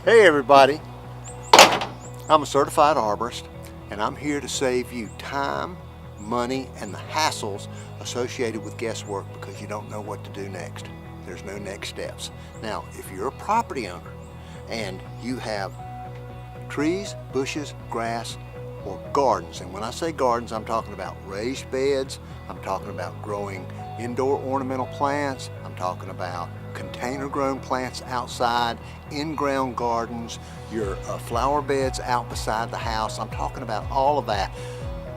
Hey everybody, I'm a certified arborist and I'm here to save you time, money, and the hassles associated with guesswork because you don't know what to do next. There's no next steps. Now, if you're a property owner and you have trees, bushes, grass, or gardens, and when I say gardens, I'm talking about raised beds, I'm talking about growing indoor ornamental plants, I'm talking about container grown plants outside, in-ground gardens, your flower beds out beside the house. I'm talking about all of that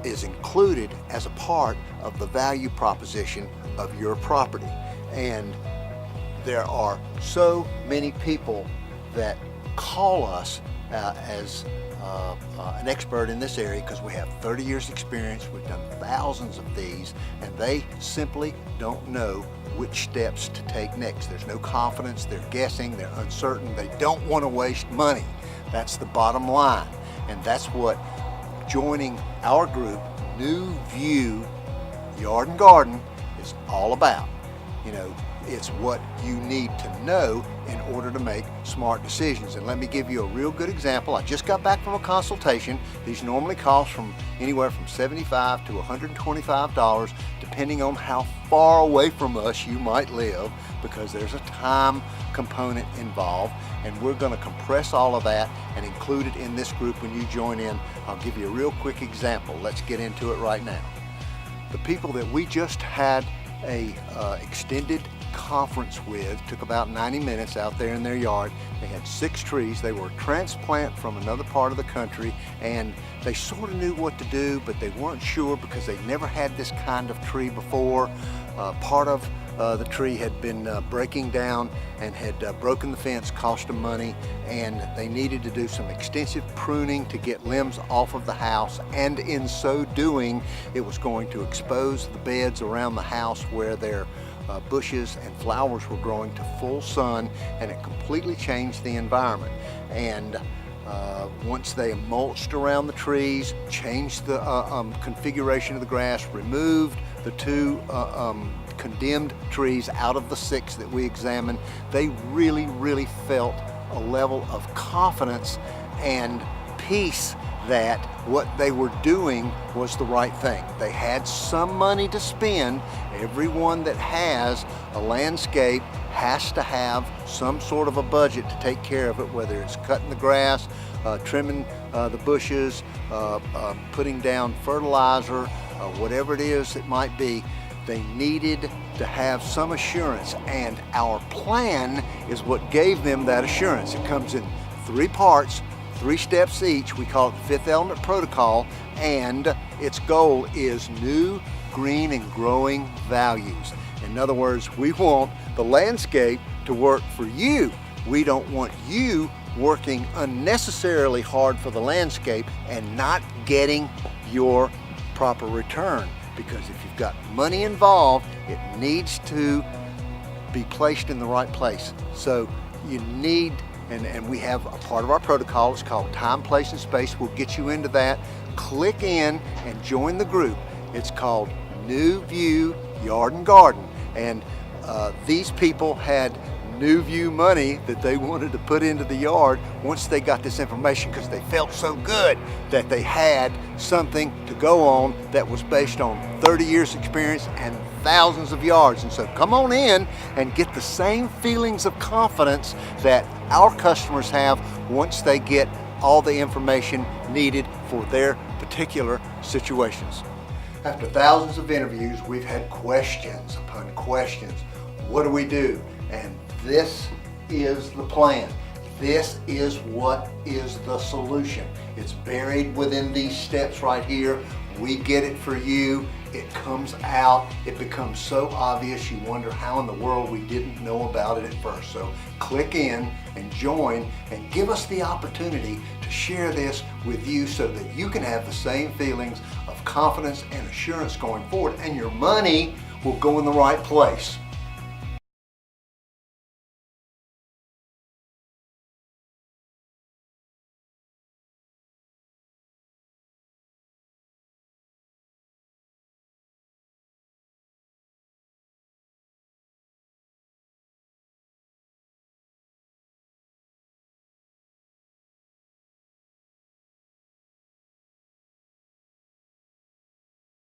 is included as a part of the value proposition of your property. And there are so many people that call us as an expert in this area because we have 30 years experience, we've done thousands of these, and they simply don't know which steps to take next. There's no confidence, they're guessing, they're uncertain, they don't want to waste money. That's the bottom line, and that's what joining our group, New View Yard and Garden, is all about. You know, it's what you need to know in order to make smart decisions. And let me give you a real good example. I just got back from a consultation. These normally cost from anywhere from $75 to $125, depending on how far away from us you might live, because there's a time component involved. And we're going to compress all of that and include it in this group when you join in. I'll give you a real quick example. Let's get into it right now. The people that we just had a extended conference with took about 90 minutes out there in their yard. They had 6 trees. They were a transplant from another part of the country, and they sort of knew what to do, but they weren't sure because they never had this kind of tree before. Part of the tree had been breaking down and had broken the fence, cost them money, and they needed to do some extensive pruning to get limbs off of the house, and in so doing it was going to expose the beds around the house where their bushes and flowers were growing to full sun, and it completely changed the environment. And once they mulched around the trees, changed the configuration of the grass, removed the 2 condemned trees out of the 6 that we examined, they really felt a level of confidence and peace that what they were doing was the right thing. They had some money to spend. Everyone that has a landscape has to have some sort of a budget to take care of it, whether it's cutting the grass, trimming the bushes, putting down fertilizer, whatever it is it might be. They needed to have some assurance, and our plan is what gave them that assurance. It comes in 3 parts, 3 steps each. We call it the 5th element protocol, and its goal is new, green, and growing values. In other words, we want the landscape to work for you. We don't want you working unnecessarily hard for the landscape and not getting your proper return. Because if you've got money involved, it needs to be placed in the right place. So you need, and we have a part of our protocol, it's called Time, Place, and Space. We'll get you into that. Click in and join the group. It's called New View Yard and Garden. And these people had New View money that they wanted to put into the yard once they got this information, because they felt so good that they had something to go on that was based on 30 years experience and thousands of yards. And so come on in and get the same feelings of confidence that our customers have once they get all the information needed for their particular situations. After thousands of interviews, we've had questions upon questions. What do we do? And this is the plan. This is what is the solution. It's buried within these steps right here. We get it for you. It comes out. It becomes so obvious you wonder how in the world we didn't know about it at first. So click in and join and give us the opportunity to share this with you so that you can have the same feelings of confidence and assurance going forward, and your money will go in the right place.